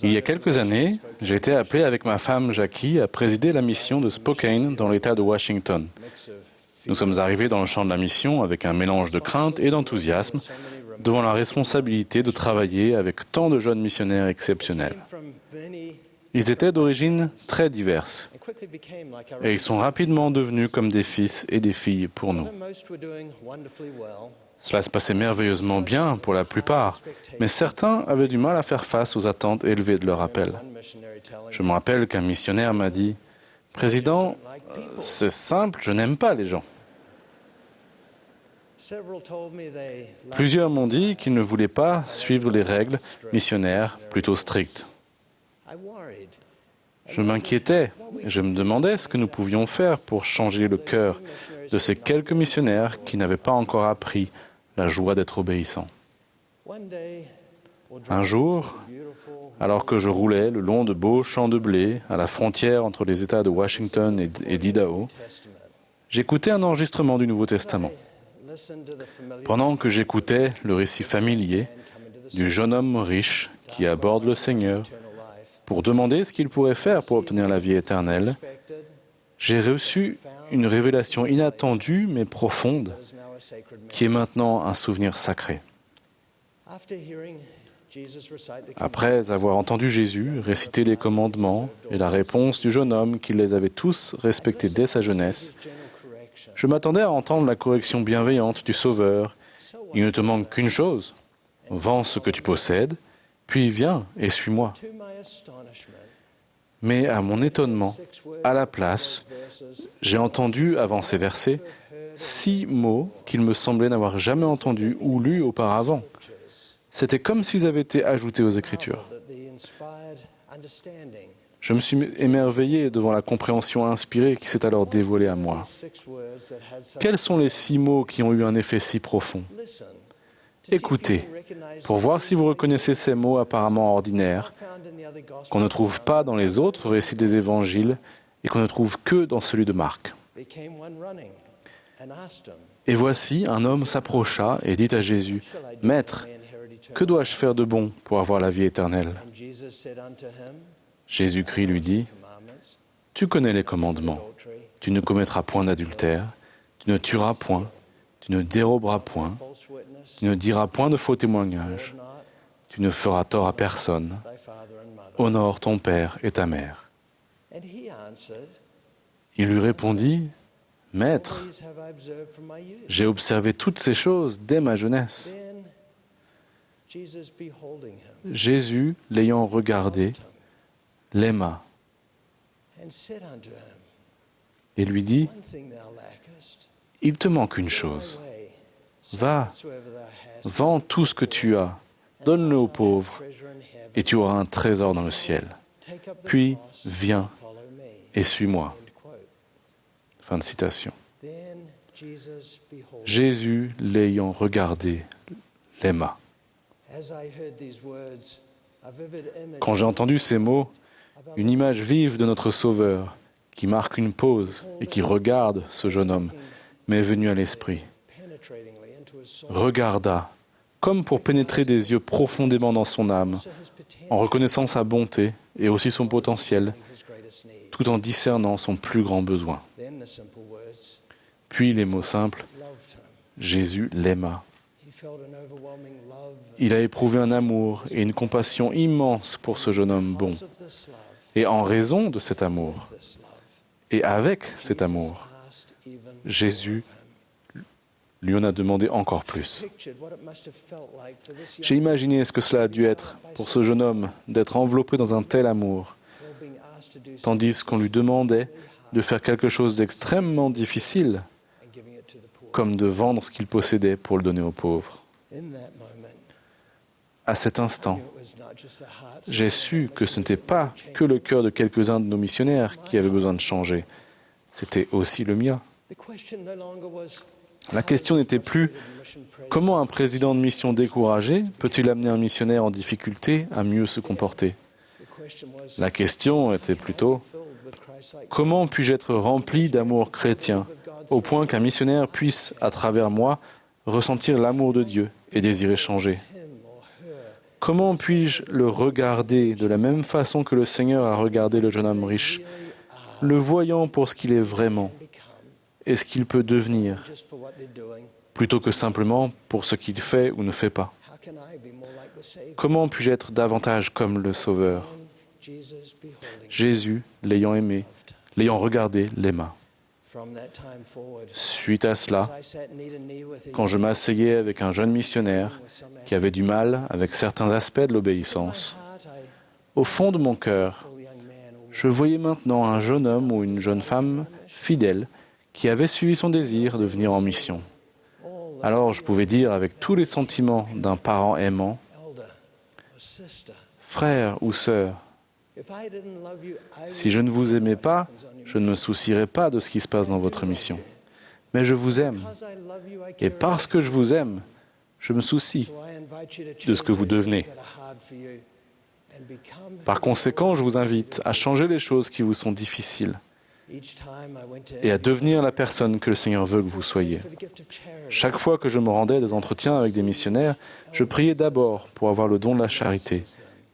Il y a quelques années, j'ai été appelé avec ma femme Jackie à présider la mission de Spokane dans l'État de Washington. Nous sommes arrivés dans le champ de la mission avec un mélange de crainte et d'enthousiasme devant la responsabilité de travailler avec tant de jeunes missionnaires exceptionnels. Ils étaient d'origine très diverses et ils sont rapidement devenus comme des fils et des filles pour nous. Cela se passait merveilleusement bien pour la plupart, mais certains avaient du mal à faire face aux attentes élevées de leur appel. Je me rappelle qu'un missionnaire m'a dit « Président, c'est simple, je n'aime pas les gens. » Plusieurs m'ont dit qu'ils ne voulaient pas suivre les règles missionnaires plutôt strictes. Je m'inquiétais et je me demandais ce que nous pouvions faire pour changer le cœur de ces quelques missionnaires qui n'avaient pas encore appris la joie d'être obéissants. Un jour, alors que je roulais le long de beaux champs de blé à la frontière entre les États de Washington et d'Idaho, j'écoutais un enregistrement du Nouveau Testament. Pendant que j'écoutais le récit familier du jeune homme riche qui aborde le Seigneur pour demander ce qu'il pourrait faire pour obtenir la vie éternelle, j'ai reçu une révélation inattendue mais profonde qui est maintenant un souvenir sacré. Après avoir entendu Jésus réciter les commandements et la réponse du jeune homme qui les avait tous respectés dès sa jeunesse, je m'attendais à entendre la correction bienveillante du Sauveur. Il ne te manque qu'une chose, vends ce que tu possèdes, puis viens et suis-moi. Mais à mon étonnement, à la place, j'ai entendu, avant ces versets, 6 mots qu'il me semblait n'avoir jamais entendus ou lus auparavant. C'était comme s'ils avaient été ajoutés aux Écritures. Je me suis émerveillé devant la compréhension inspirée qui s'est alors dévoilée à moi. Quels sont les 6 mots qui ont eu un effet si profond ? Écoutez, pour voir si vous reconnaissez ces mots apparemment ordinaires, qu'on ne trouve pas dans les autres récits des évangiles et qu'on ne trouve que dans celui de Marc. Et voici, un homme s'approcha et dit à Jésus, « Maître, que dois-je faire de bon pour avoir la vie éternelle ?» Jésus-Christ lui dit, « Tu connais les commandements. Tu ne commettras point d'adultère, tu ne tueras point, tu ne déroberas point, tu ne diras point de faux témoignages, tu ne feras tort à personne, honore ton père et ta mère. » Il lui répondit, « Maître, j'ai observé toutes ces choses dès ma jeunesse. » Jésus, l'ayant regardé, l'aima et lui dit, « Il te manque une chose. Va, vends tout ce que tu as, donne-le aux pauvres, et tu auras un trésor dans le ciel. Puis, viens et suis-moi. » Fin de citation. Jésus, l'ayant regardé, l'aima. Quand j'ai entendu ces mots, une image vive de notre Sauveur, qui marque une pause et qui regarde ce jeune homme, m'est venue à l'esprit. Regarda, comme pour pénétrer des yeux profondément dans son âme, en reconnaissant sa bonté et aussi son potentiel, tout en discernant son plus grand besoin. Puis les mots simples, Jésus l'aima. Il a éprouvé un amour et une compassion immense pour ce jeune homme bon. Et en raison de cet amour, et avec cet amour, Jésus lui en a demandé encore plus. J'ai imaginé ce que cela a dû être pour ce jeune homme d'être enveloppé dans un tel amour, tandis qu'on lui demandait de faire quelque chose d'extrêmement difficile, comme de vendre ce qu'il possédait pour le donner aux pauvres. À cet instant, j'ai su que ce n'était pas que le cœur de quelques-uns de nos missionnaires qui avait besoin de changer, c'était aussi le mien. La question n'était plus « Comment un président de mission découragé peut-il amener un missionnaire en difficulté à mieux se comporter ?» La question était plutôt « Comment puis-je être rempli d'amour chrétien au point qu'un missionnaire puisse, à travers moi, ressentir l'amour de Dieu et désirer changer? Comment puis-je le regarder de la même façon que le Seigneur a regardé le jeune homme riche, le voyant pour ce qu'il est vraiment et ce qu'il peut devenir, plutôt que simplement pour ce qu'il fait ou ne fait pas? Comment puis-je être davantage comme le Sauveur? Jésus, l'ayant aimé, l'ayant regardé, l'aima. Suite à cela, quand je m'asseyais avec un jeune missionnaire qui avait du mal avec certains aspects de l'obéissance, au fond de mon cœur, je voyais maintenant un jeune homme ou une jeune femme fidèle qui avait suivi son désir de venir en mission. Alors je pouvais dire avec tous les sentiments d'un parent aimant, « Frère ou sœur, si je ne vous aimais pas, je ne me soucierais pas de ce qui se passe dans votre mission. Mais je vous aime. Et parce que je vous aime, je me soucie de ce que vous devenez. Par conséquent, je vous invite à changer les choses qui vous sont difficiles et à devenir la personne que le Seigneur veut que vous soyez. Chaque fois que je me rendais à des entretiens avec des missionnaires, je priais d'abord pour avoir le don de la charité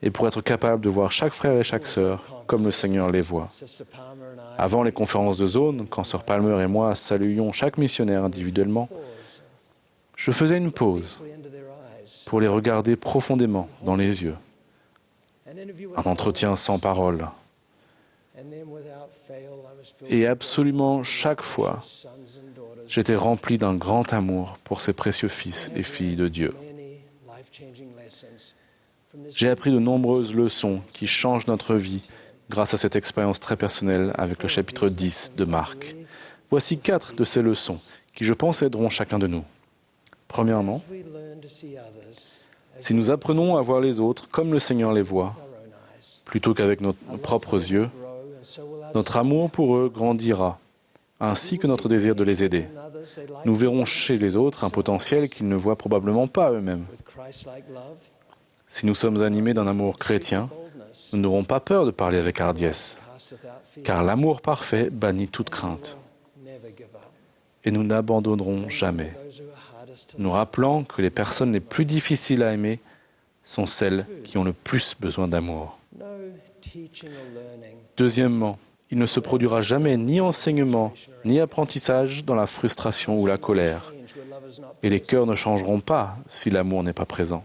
et pour être capable de voir chaque frère et chaque sœur comme le Seigneur les voit. Avant les conférences de zone, quand Sœur Palmer et moi saluions chaque missionnaire individuellement, je faisais une pause pour les regarder profondément dans les yeux. Un entretien sans parole. Et absolument chaque fois, j'étais rempli d'un grand amour pour ces précieux fils et filles de Dieu. J'ai appris de nombreuses leçons qui changent notre vie grâce à cette expérience très personnelle avec le chapitre 10 de Marc. Voici 4 de ces leçons qui, je pense, aideront chacun de nous. Premièrement, si nous apprenons à voir les autres comme le Seigneur les voit, plutôt qu'avec nos propres yeux, notre amour pour eux grandira, ainsi que notre désir de les aider. Nous verrons chez les autres un potentiel qu'ils ne voient probablement pas eux-mêmes. Si nous sommes animés d'un amour chrétien, nous n'aurons pas peur de parler avec hardiesse, car l'amour parfait bannit toute crainte. Et nous n'abandonnerons jamais, nous rappelant que les personnes les plus difficiles à aimer sont celles qui ont le plus besoin d'amour. Deuxièmement, il ne se produira jamais ni enseignement, ni apprentissage dans la frustration ou la colère. Et les cœurs ne changeront pas si l'amour n'est pas présent.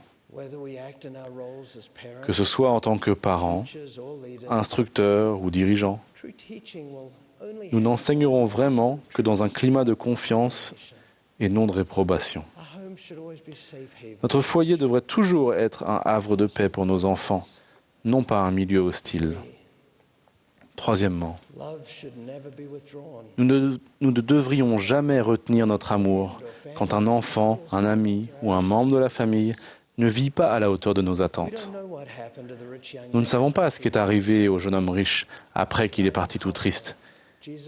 Que ce soit en tant que parents, instructeurs ou dirigeants, nous n'enseignerons vraiment que dans un climat de confiance et non de réprobation. Notre foyer devrait toujours être un havre de paix pour nos enfants, non pas un milieu hostile. Troisièmement, nous ne devrions jamais retenir notre amour quand un enfant, un ami ou un membre de la famille ne vit pas à la hauteur de nos attentes. Nous ne savons pas ce qui est arrivé au jeune homme riche après qu'il est parti tout triste,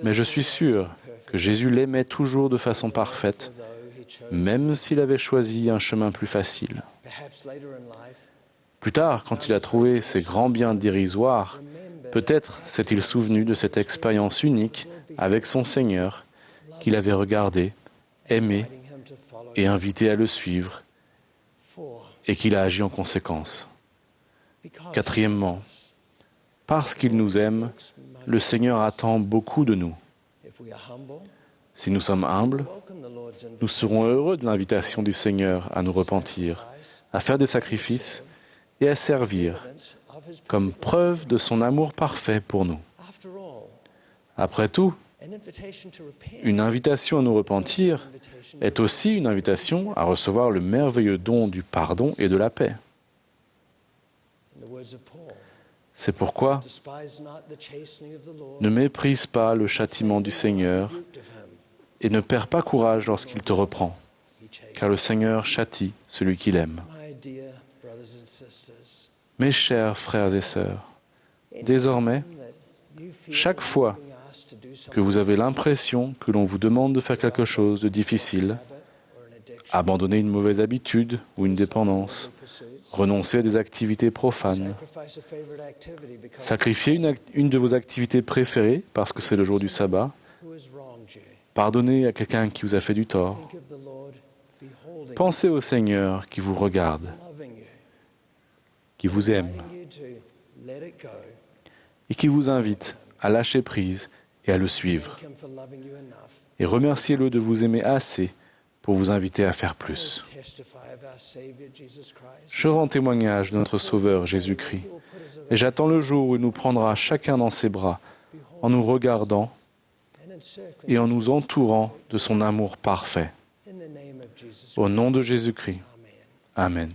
mais je suis sûr que Jésus l'aimait toujours de façon parfaite, même s'il avait choisi un chemin plus facile. Plus tard, quand il a trouvé ces grands biens dérisoires, peut-être s'est-il souvenu de cette expérience unique avec son Seigneur qu'il avait regardé, aimé et invité à le suivre, et qu'il a agi en conséquence. Quatrièmement, parce qu'il nous aime, le Seigneur attend beaucoup de nous. Si nous sommes humbles, nous serons heureux de l'invitation du Seigneur à nous repentir, à faire des sacrifices et à servir, comme preuve de son amour parfait pour nous. Après tout, une invitation à nous repentir est aussi une invitation à recevoir le merveilleux don du pardon et de la paix. C'est pourquoi ne méprise pas le châtiment du Seigneur et ne perds pas courage lorsqu'il te reprend, car le Seigneur châtie celui qu'il aime. Mes chers frères et sœurs, désormais, chaque fois que vous avez l'impression que l'on vous demande de faire quelque chose de difficile, abandonner une mauvaise habitude ou une dépendance, renoncer à des activités profanes, sacrifier une de vos activités préférées parce que c'est le jour du sabbat, pardonner à quelqu'un qui vous a fait du tort, Pensez au Seigneur qui vous regarde, qui vous aime et qui vous invite à lâcher prise et à le suivre. Et remerciez-le de vous aimer assez pour vous inviter à faire plus. Je rends témoignage de notre Sauveur Jésus-Christ et j'attends le jour où il nous prendra chacun dans ses bras en nous regardant et en nous entourant de son amour parfait. Au nom de Jésus-Christ. Amen.